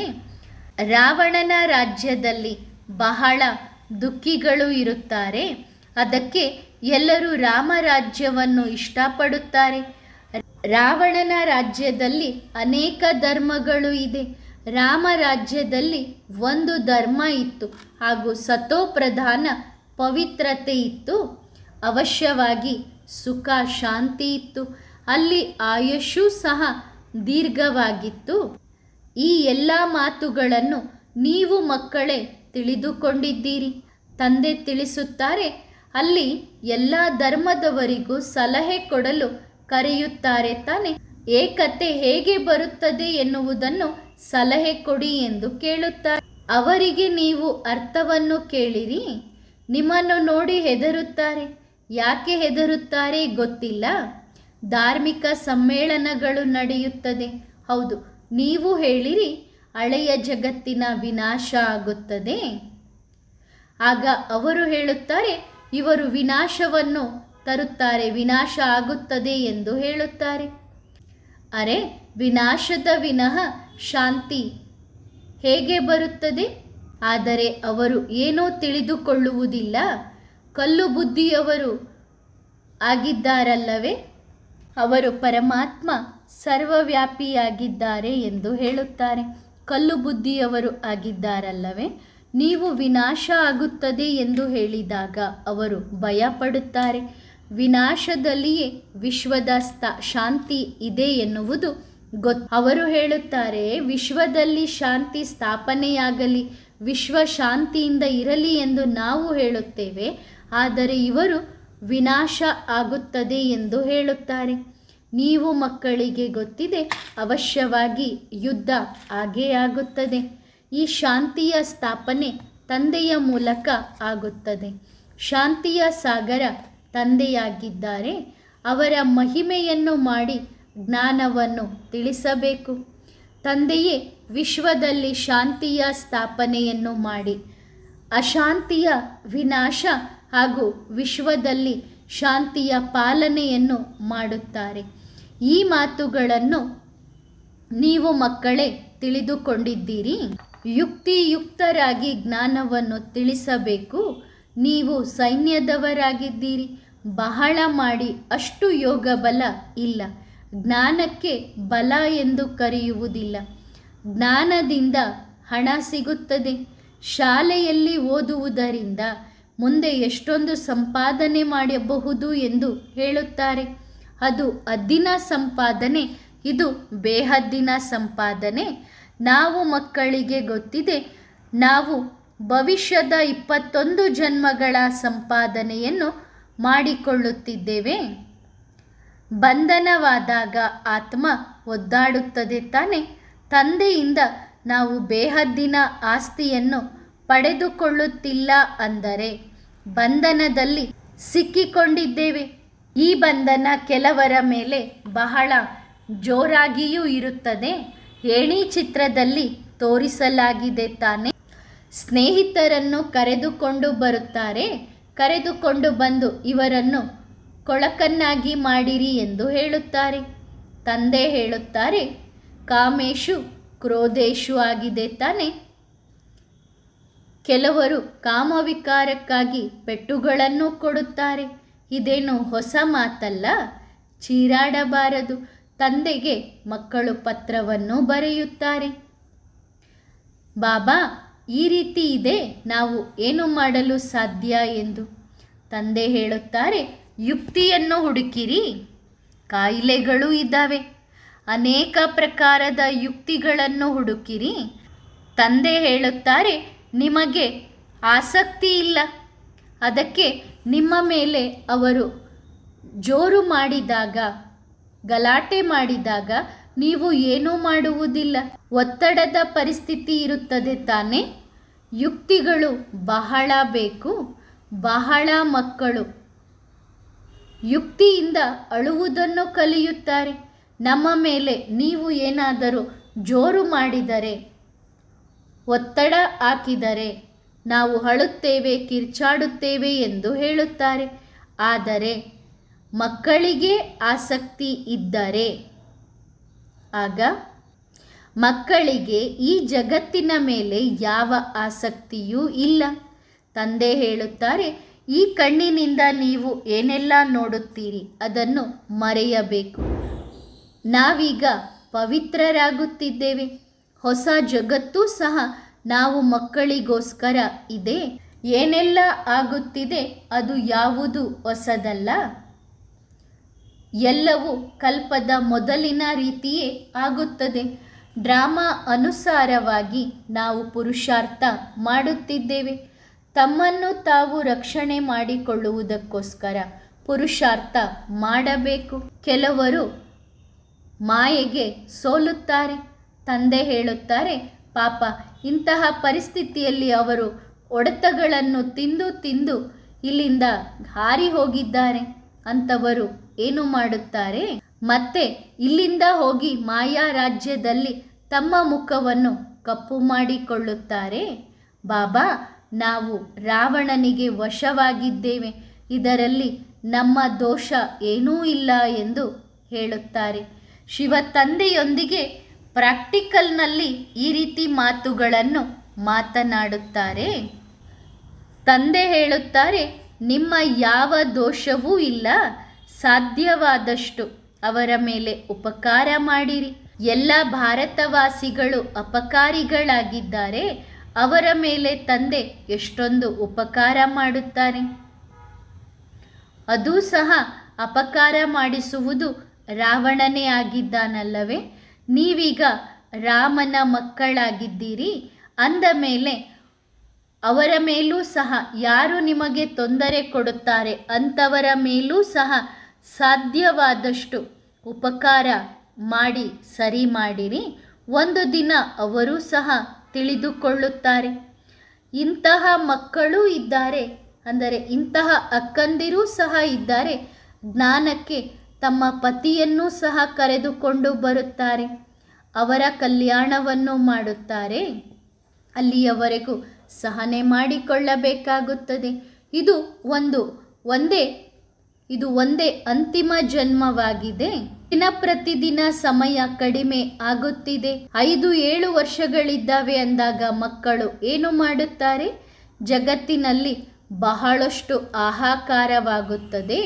ರಾವಣನ ರಾಜ್ಯದಲ್ಲಿ ಬಹಳ ದುಃಖಿಗಳು ಇರುತ್ತಾರೆ. ಅದಕ್ಕೆ ಎಲ್ಲರೂ ರಾಮರಾಜ್ಯವನ್ನು ಇಷ್ಟಪಡುತ್ತಾರೆ. ರಾವಣನ ರಾಜ್ಯದಲ್ಲಿ ಅನೇಕ ಧರ್ಮಗಳು ಇದೆ. ರಾಮ ರಾಜ್ಯದಲ್ಲಿ ಒಂದು ಧರ್ಮ ಇತ್ತು ಹಾಗೂ ಸತೋಪ್ರಧಾನ ಪವಿತ್ರತೆ ಇತ್ತು. ಅವಶ್ಯವಾಗಿ ಸುಖ ಶಾಂತಿ ಇತ್ತು. ಅಲ್ಲಿ ಆಯುಷು ಸಹ ದೀರ್ಘವಾಗಿತ್ತು. ಈ ಎಲ್ಲ ಮಾತುಗಳನ್ನು ನೀವು ಮಕ್ಕಳೇ ತಿಳಿದುಕೊಂಡಿದ್ದೀರಿ. ತಂದೆ ತಿಳಿಸುತ್ತಾರೆ, ಅಲ್ಲಿ ಎಲ್ಲ ಧರ್ಮದವರಿಗೂ ಸಲಹೆ ಕೊಡಲು ಕರೆಯುತ್ತಾರೆ ತಾನೆ. ಏಕತೆ ಹೇಗೆ ಬರುತ್ತದೆ ಎನ್ನುವುದನ್ನು ಸಲಹೆ ಕೊಡಿ ಎಂದು ಕೇಳುತ್ತಾರೆ. ಅವರಿಗೆ ನೀವು ಅರ್ಥವನ್ನು ಕೇಳಿರಿ. ನಿಮ್ಮನ್ನು ನೋಡಿ ಹೆದರುತ್ತಾರೆ. ಯಾಕೆ ಹೆದರುತ್ತಾರೆ ಗೊತ್ತಿಲ್ಲ. ಧಾರ್ಮಿಕ ಸಮ್ಮೇಳನಗಳು ನಡೆಯುತ್ತದೆ. ಹೌದು, ನೀವು ಹೇಳಿರಿ ಹಳೆಯ ಜಗತ್ತಿನ ವಿನಾಶ ಆಗುತ್ತದೆ. ಆಗ ಅವರು ಹೇಳುತ್ತಾರೆ, ಇವರು ವಿನಾಶವನ್ನು ತರುತ್ತಾರೆ, ವಿನಾಶ ಆಗುತ್ತದೆ ಎಂದು ಹೇಳುತ್ತಾರೆ. ಅರೆ, ವಿನಾಶದ ವಿನಃ ಶಾಂತಿ ಹೇಗೆ ಬರುತ್ತದೆ? ಆದರೆ ಅವರು ಏನೋ ತಿಳಿದುಕೊಳ್ಳುವುದಿಲ್ಲ. ಕಲ್ಲು ಬುದ್ಧಿಯವರು ಆಗಿದ್ದಾರಲ್ಲವೇ? ಅವರು ಪರಮಾತ್ಮ ಸರ್ವವ್ಯಾಪಿಯಾಗಿದ್ದಾರೆ ಎಂದು ಹೇಳುತ್ತಾರೆ. ಕಲ್ಲು ಬುದ್ಧಿಯವರು ಆಗಿದ್ದಾರಲ್ಲವೇ? ನೀವು ವಿನಾಶ ಆಗುತ್ತದೆ ಎಂದು ಹೇಳಿದಾಗ ಅವರು ಭಯಪಡುತ್ತಾರೆ. ವಿನಾಶದಲ್ಲಿಯೇ ವಿಶ್ವದ ಶಾಂತಿ ಇದೆ ಎನ್ನುವುದು ಅವರು ಹೇಳುತ್ತಾರೆ, ವಿಶ್ವದಲ್ಲಿ ಶಾಂತಿ ಸ್ಥಾಪನೆಯಾಗಲಿ, ವಿಶ್ವ ಶಾಂತಿಯಿಂದ ಇರಲಿ ಎಂದು ನಾವು ಹೇಳುತ್ತೇವೆ. ಆದರೆ ಇವರು ವಿನಾಶ ಆಗುತ್ತದೆ ಎಂದು ಹೇಳುತ್ತಾರೆ. ನೀವು ಮಕ್ಕಳಿಗೆ ಗೊತ್ತಿದೆ, ಅವಶ್ಯವಾಗಿ ಯುದ್ಧ ಆಗೇ ಆಗುತ್ತದೆ. ಈ ಶಾಂತಿಯ ಸ್ಥಾಪನೆ ತಂದೆಯ ಮೂಲಕ ಆಗುತ್ತದೆ. ಶಾಂತಿಯ ಸಾಗರ ತಂದೆಯಾಗಿದ್ದಾರೆ. ಅವರ ಮಹಿಮೆಯನ್ನು ಮಾಡಿ ಜ್ಞಾನವನ್ನು ತಿಳಿಸಬೇಕು. ತಂದೆಯೇ ವಿಶ್ವದಲ್ಲಿ ಶಾಂತಿಯ ಸ್ಥಾಪನೆಯನ್ನು ಮಾಡಿ ಅಶಾಂತಿಯ ವಿನಾಶ ಹಾಗೂ ವಿಶ್ವದಲ್ಲಿ ಶಾಂತಿಯ ಪಾಲನೆಯನ್ನು ಮಾಡುತ್ತಾರೆ. ಈ ಮಾತುಗಳನ್ನು ನೀವು ಮಕ್ಕಳೇ ತಿಳಿದುಕೊಂಡಿದ್ದೀರಿ. ಯುಕ್ತಿಯುಕ್ತರಾಗಿ ಜ್ಞಾನವನ್ನು ತಿಳಿಸಬೇಕು. ನೀವು ಸೈನ್ಯದವರಾಗಿದ್ದೀರಿ. ಬಹಳ ಮಾಡಿ ಅಷ್ಟು ಯೋಗ ಬಲ ಇಲ್ಲ. ಜ್ಞಾನಕ್ಕೆ ಬಲ ಎಂದು ಕರೆಯುವುದಿಲ್ಲ. ಜ್ಞಾನದಿಂದ ಹಣ ಸಿಗುತ್ತದೆ. ಶಾಲೆಯಲ್ಲಿ ಓದುವುದರಿಂದ ಮುಂದೆ ಎಷ್ಟೊಂದು ಸಂಪಾದನೆ ಮಾಡಬಹುದು ಎಂದು ಹೇಳುತ್ತಾರೆ. ಅದು ಹದ್ದಿನ ಸಂಪಾದನೆ, ಇದು ಬೇಹದ್ದಿನ ಸಂಪಾದನೆ. ನಾವು ಮಕ್ಕಳಿಗೆ ಗೊತ್ತಿದೆ, ನಾವು ಭವಿಷ್ಯದ 21 ಜನ್ಮಗಳ ಸಂಪಾದನೆಯನ್ನು ಮಾಡಿಕೊಳ್ಳುತ್ತಿದ್ದೇವೆ. ಬಂಧನವಾದಾಗ ಆತ್ಮ ಒದ್ದಾಡುತ್ತದೆ ತಾನೆ. ತಂದೆಯಿಂದ ನಾವು ಬೇಹದ್ದಿನ ಆಸ್ತಿಯನ್ನು ಪಡೆದುಕೊಳ್ಳುತ್ತಿಲ್ಲ ಅಂದರೆ ಬಂಧನದಲ್ಲಿ ಸಿಕ್ಕಿಕೊಂಡಿದ್ದೇವೆ. ಈ ಬಂಧನ ಕೆಲವರ ಮೇಲೆ ಬಹಳ ಜೋರಾಗಿಯೂ ಇರುತ್ತದೆ. ಏಣಿ ಚಿತ್ರದಲ್ಲಿ ತೋರಿಸಲಾಗಿದೆ ತಾನೆ. ಸ್ನೇಹಿತರನ್ನು ಕರೆದುಕೊಂಡು ಬರುತ್ತಾರೆ. ಕರೆದುಕೊಂಡು ಬಂದು ಇವರನ್ನು ಕೊಳಕನ್ನಾಗಿ ಮಾಡಿರಿ ಎಂದು ಹೇಳುತ್ತಾರೆ. ತಂದೆ ಹೇಳುತ್ತಾರೆ, ಕಾಮೇಶು ಕ್ರೋಧೇಶು ಆಗಿದೆ ತಾನೆ. ಕೆಲವರು ಕಾಮವಿಕಾರಕ್ಕಾಗಿ ಪೆಟ್ಟುಗಳನ್ನು ಕೊಡುತ್ತಾರೆ. ಇದೇನು ಹೊಸ ಮಾತಲ್ಲ, ಚೀರಾಡಬಾರದು. ತಂದೆಗೆ ಮಕ್ಕಳು ಪತ್ರವನ್ನು ಬರೆಯುತ್ತಾರೆ, ಬಾಬಾ ಈ ರೀತಿ ಇದೆ, ನಾವು ಏನು ಮಾಡಲು ಸಾಧ್ಯ ಎಂದು. ತಂದೆ ಹೇಳುತ್ತಾರೆ, ಯುಕ್ತಿಯನ್ನು ಹುಡುಕಿರಿ. ಕಾಯಿಲೆಗಳು ಇದ್ದಾವೆ, ಅನೇಕ ಪ್ರಕಾರದ ಯುಕ್ತಿಗಳನ್ನು ಹುಡುಕಿರಿ. ತಂದೆ ಹೇಳುತ್ತಾರೆ, ನಿಮಗೆ ಆಸಕ್ತಿ ಇಲ್ಲ. ಅದಕ್ಕೆ ನಿಮ್ಮ ಮೇಲೆ ಅವರು ಜೋರು ಮಾಡಿದಾಗ, ಗಲಾಟೆ ಮಾಡಿದಾಗ ನೀವು ಏನೂ ಮಾಡುವುದಿಲ್ಲ. ಒತ್ತಡದ ಪರಿಸ್ಥಿತಿ ಇರುತ್ತದೆ ತಾನೆ. ಯುಕ್ತಿಗಳು ಬಹಳ ಬೇಕು. ಬಹಳ ಮಕ್ಕಳು ಯುಕ್ತಿಯಿಂದ ಅಳುವುದನ್ನು ಕಲಿಯುತ್ತಾರೆ. ನಮ್ಮ ಮೇಲೆ ನೀವು ಏನಾದರೂ ಜೋರು ಮಾಡಿದರೆ, ಒತ್ತಡ ಹಾಕಿದರೆ ನಾವು ಅಳುತ್ತೇವೆ, ಕಿರ್ಚಾಡುತ್ತೇವೆ ಎಂದು ಹೇಳುತ್ತಾರೆ. ಆದರೆ ಮಕ್ಕಳಿಗೆ ಆಸಕ್ತಿ ಇದ್ದರೆ, ಆಗ ಮಕ್ಕಳಿಗೆ ಈ ಜಗತ್ತಿನ ಮೇಲೆ ಯಾವ ಆಸಕ್ತಿಯೂ ಇಲ್ಲ. ತಂದೆ ಹೇಳುತ್ತಾರೆ, ಈ ಕಣ್ಣಿನಿಂದ ನೀವು ಏನೆಲ್ಲ ನೋಡುತ್ತೀರಿ ಅದನ್ನು ಮರೆಯಬೇಕು. ನಾವೀಗ ಪವಿತ್ರರಾಗುತ್ತಿದ್ದೇವೆ. ಹೊಸ ಜಗತ್ತೂ ಸಹ ನಾವು ಮಕ್ಕಳಿಗೋಸ್ಕರ ಇದೆ. ಏನೆಲ್ಲ ಆಗುತ್ತಿದೆ ಅದು ಯಾವುದು ಹೊಸದಲ್ಲ. ಎಲ್ಲವೂ ಕಲ್ಪದ ಮೊದಲಿನ ರೀತಿಯೇ ಆಗುತ್ತದೆ. ಡ್ರಾಮಾ ಅನುಸಾರವಾಗಿ ನಾವು ಪುರುಷಾರ್ಥ ಮಾಡುತ್ತಿದ್ದೇವೆ. ತಮ್ಮನ್ನು ತಾವು ರಕ್ಷಣೆ ಮಾಡಿಕೊಳ್ಳುವುದಕ್ಕೋಸ್ಕರ ಪುರುಷಾರ್ಥ ಮಾಡಬೇಕು. ಕೆಲವರು ಮಾಯೆಗೆ ಸೋಲುತ್ತಾರೆ. ತಂದೆ ಹೇಳುತ್ತಾರೆ, ಪಾಪ ಇಂತಹ ಪರಿಸ್ಥಿತಿಯಲ್ಲಿ ಅವರು ಹೊಡೆತಗಳನ್ನು ತಿಂದು ತಿಂದು ಇಲ್ಲಿಂದ ಹಾರಿ ಹೋಗಿದ್ದಾರೆ. ಅಂಥವರು ಏನು ಮಾಡುತ್ತಾರೆ? ಮತ್ತೆ ಇಲ್ಲಿಂದ ಹೋಗಿ ಮಾಯಾ ರಾಜ್ಯದಲ್ಲಿ ತಮ್ಮ ಮುಖವನ್ನು ಕಪ್ಪು ಮಾಡಿಕೊಳ್ಳುತ್ತಾರೆ. ಬಾಬಾ, ನಾವು ರಾವಣನಿಗೆ ವಶವಾಗಿದ್ದೇವೆ, ಇದರಲ್ಲಿ ನಮ್ಮ ದೋಷ ಏನೂ ಇಲ್ಲ ಎಂದು ಹೇಳುತ್ತಾರೆ. ಶಿವ ತಂದೆಯೊಂದಿಗೆ ಪ್ರಾಕ್ಟಿಕಲ್ನಲ್ಲಿ ಈ ರೀತಿ ಮಾತುಗಳನ್ನು ಮಾತನಾಡುತ್ತಾರೆ. ತಂದೆ ಹೇಳುತ್ತಾರೆ, ನಿಮ್ಮ ಯಾವ ದೋಷವೂ ಇಲ್ಲ, ಸಾಧ್ಯವಾದಷ್ಟು ಅವರ ಮೇಲೆ ಉಪಕಾರ ಮಾಡಿರಿ. ಎಲ್ಲ ಭಾರತವಾಸಿಗಳು ಅಪಕಾರಿಗಳಾಗಿದ್ದಾರೆ, ಅವರ ಮೇಲೆ ತಂದೆ ಎಷ್ಟೊಂದು ಉಪಕಾರ ಮಾಡುತ್ತಾರೆ. ಅದೂ ಸಹ ಅಪಕಾರ ಮಾಡಿಸುವುದು ರಾವಣನೇ ಆಗಿದ್ದಾನಲ್ಲವೇ? ನೀವೀಗ ರಾಮನ ಮಕ್ಕಳಾಗಿದ್ದೀರಿ ಅಂದ ಮೇಲೆ ಅವರ ಮೇಲೂ ಸಹ ಯಾರು ನಿಮಗೆ ತೊಂದರೆ ಕೊಡುತ್ತಾರೆ ಅಂಥವರ ಮೇಲೂ ಸಹ ಸಾಧ್ಯವಾದಷ್ಟು ಉಪಕಾರ ಮಾಡಿ ಸರಿ ಮಾಡಿರಿ. ಒಂದು ದಿನ ಅವರೂ ಸಹ ತಿಳಿದುಕೊಳ್ಳುತ್ತಾರೆ. ಇಂತಹ ಮಕ್ಕಳೂ ಇದ್ದಾರೆ, ಅಂದರೆ ಇಂತಹ ಅಕ್ಕಂದಿರೂ ಸಹ ಇದ್ದಾರೆ. ಜ್ಞಾನಕ್ಕೆ ತಮ್ಮ ಪತಿಯನ್ನೂ ಸಹ ಕರೆದುಕೊಂಡು ಬರುತ್ತಾರೆ, ಅವರ ಕಲ್ಯಾಣವನ್ನು ಮಾಡುತ್ತಾರೆ. ಅಲ್ಲಿಯವರೆಗೂ ಸಹನೆ ಮಾಡಿಕೊಳ್ಳಬೇಕಾಗುತ್ತದೆ. ಇದು ಒಂದೇ ಅಂತಿಮ ಜನ್ಮವಾಗಿದೆ. ದಿನ ಪ್ರತಿದಿನ ಸಮಯ ಕಡಿಮೆ ಆಗುತ್ತಿದೆ. 5-7 ವರ್ಷಗಳಿದ್ದಾವೆ ಅಂದಾಗ ಮಕ್ಕಳು ಏನು ಮಾಡುತ್ತಾರೆ? ಜಗತ್ತಿನಲ್ಲಿ ಬಹಳಷ್ಟು ಹಾಹಾಕಾರವಾಗುತ್ತದೆ,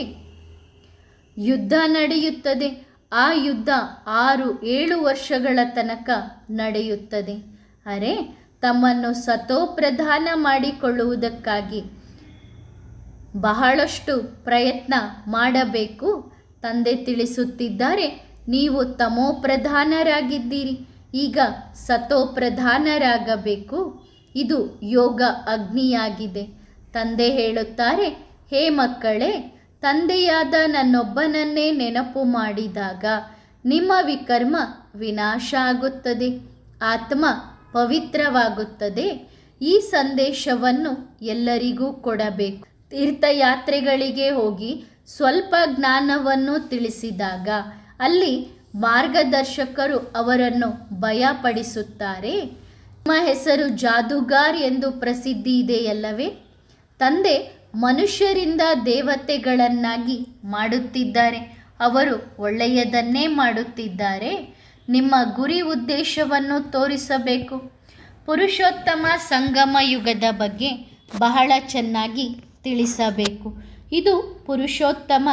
ಯುದ್ಧ ನಡೆಯುತ್ತದೆ. ಆ ಯುದ್ಧ 6-7 ವರ್ಷಗಳ ತನಕ ನಡೆಯುತ್ತದೆ. ಅರೆ, ತಮ್ಮನ್ನು ಸತೋಪ್ರಧಾನ ಮಾಡಿಕೊಳ್ಳುವುದಕ್ಕಾಗಿ ಬಹಳಷ್ಟು ಪ್ರಯತ್ನ ಮಾಡಬೇಕು. ತಂದೆ ತಿಳಿಸುತ್ತಿದ್ದಾರೆ, ನೀವು ತಮೋಪ್ರಧಾನರಾಗಿದ್ದೀರಿ, ಈಗ ಸತೋಪ್ರಧಾನರಾಗಬೇಕು. ಇದು ಯೋಗ ಅಗ್ನಿಯಾಗಿದೆ. ತಂದೆ ಹೇಳುತ್ತಾರೆ, ಹೇ ಮಕ್ಕಳೇ, ತಂದೆಯಾದ ನನ್ನೊಬ್ಬನನ್ನೇ ನೆನಪು ಮಾಡಿದಾಗ ನಿಮ್ಮ ವಿಕರ್ಮ ವಿನಾಶ ಆಗುತ್ತದೆ, ಆತ್ಮ ಪವಿತ್ರವಾಗುತ್ತದೆ. ಈ ಸಂದೇಶವನ್ನು ಎಲ್ಲರಿಗೂ ಕೊಡಬೇಕು. ತೀರ್ಥಯಾತ್ರೆಗಳಿಗೆ ಹೋಗಿ ಸ್ವಲ್ಪ ಜ್ಞಾನವನ್ನು ತಿಳಿಸಿದಾಗ ಅಲ್ಲಿ ಮಾರ್ಗದರ್ಶಕರು ಅವರನ್ನು ಭಯಪಡಿಸುತ್ತಾರೆ. ನಿಮ್ಮ ಹೆಸರು ಜಾದೂಗಾರ್ ಎಂದು ಪ್ರಸಿದ್ಧಿ ಇದೆಯಲ್ಲವೇ? ತಂದೆ ಮನುಷ್ಯರಿಂದ ದೇವತೆಗಳನ್ನಾಗಿ ಮಾಡುತ್ತಿದ್ದಾರೆ, ಅವರು ಒಳ್ಳೆಯದನ್ನೇ ಮಾಡುತ್ತಿದ್ದಾರೆ. ನಿಮ್ಮ ಗುರಿ ಉದ್ದೇಶವನ್ನು ತೋರಿಸಬೇಕು. ಪುರುಷೋತ್ತಮ ಸಂಗಮ ಯುಗದ ಬಗ್ಗೆ ಬಹಳ ಚೆನ್ನಾಗಿ ತಿಳಿಸಬೇಕು. ಇದು ಪುರುಷೋತ್ತಮ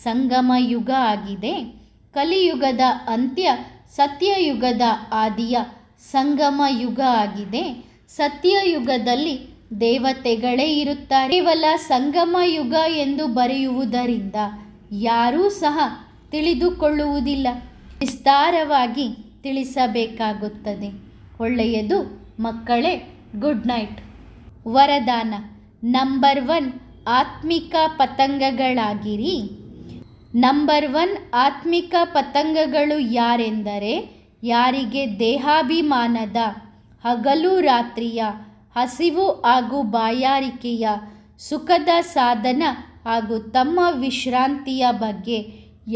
ಸಂಗಮ ಯುಗ ಆಗಿದೆ. ಕಲಿಯುಗದ ಅಂತ್ಯ ಸತ್ಯಯುಗದ ಆದಿಯ ಸಂಗಮ ಯುಗ ಆಗಿದೆ. ಸತ್ಯಯುಗದಲ್ಲಿ ದೇವತೆಗಳೇ ಇರುತ್ತಾರೆ. ಕೇವಲ ಸಂಗಮ ಯುಗ ಎಂದು ಬರೆಯುವುದರಿಂದ ಯಾರೂ ಸಹ ತಿಳಿದುಕೊಳ್ಳುವುದಿಲ್ಲ. ವಿಸ್ತಾರವಾಗಿ ತಿಳಿಸಬೇಕಾಗುತ್ತದೆ. ಒಳ್ಳೆಯದು ಮಕ್ಕಳೇ, ಗುಡ್ ನೈಟ್. ವರದಾನ ನಂಬರ್ 1, ಆತ್ಮಿಕ ಪತಂಗಗಳಾಗಿರಿ. ನಂಬರ್ 1 ಆತ್ಮಿಕ ಪತಂಗಗಳು ಯಾರೆಂದರೆ, ಯಾರಿಗೆ ದೇಹಾಭಿಮಾನದ ಹಗಲು ರಾತ್ರಿಯ ಹಸಿವು ಹಾಗೂ ಬಾಯಾರಿಕೆಯ ಸುಖದ ಸಾಧನ ಹಾಗೂ ತಮ್ಮ ವಿಶ್ರಾಂತಿಯ ಬಗ್ಗೆ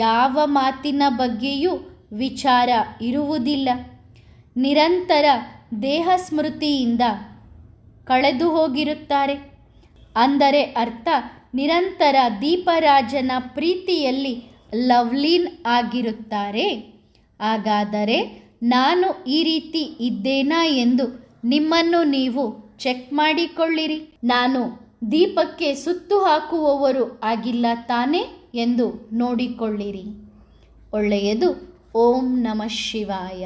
ಯಾವ ಮಾತಿನ ಬಗ್ಗೆಯೂ ವಿಚಾರ ಇರುವುದಿಲ್ಲ. ನಿರಂತರ ದೇಹ ಸ್ಮೃತಿಯಿಂದ ಕಳೆದು ಹೋಗಿರುತ್ತಾರೆ. ಅಂದರೆ ಅರ್ಥ, ನಿರಂತರ ದೀಪರಾಜನ ಪ್ರೀತಿಯಲ್ಲಿ ಲವ್ಲೀನ್ ಆಗಿರುತ್ತಾರೆ. ಹಾಗಾದರೆ ನಾನು ಈ ರೀತಿ ಇದ್ದೇನಾ ಎಂದು ನಿಮ್ಮನ್ನು ನೀವು ಚೆಕ್ ಮಾಡಿಕೊಳ್ಳಿರಿ. ನಾನು ದೀಪಕ್ಕೆ ಸುತ್ತು ಹಾಕುವವರು ಆಗಿಲ್ಲ ತಾನೇ ಎಂದು ನೋಡಿಕೊಳ್ಳಿರಿ. ಒಳ್ಳೆಯದು. ಓಂ ನಮಃ ಶಿವಾಯ.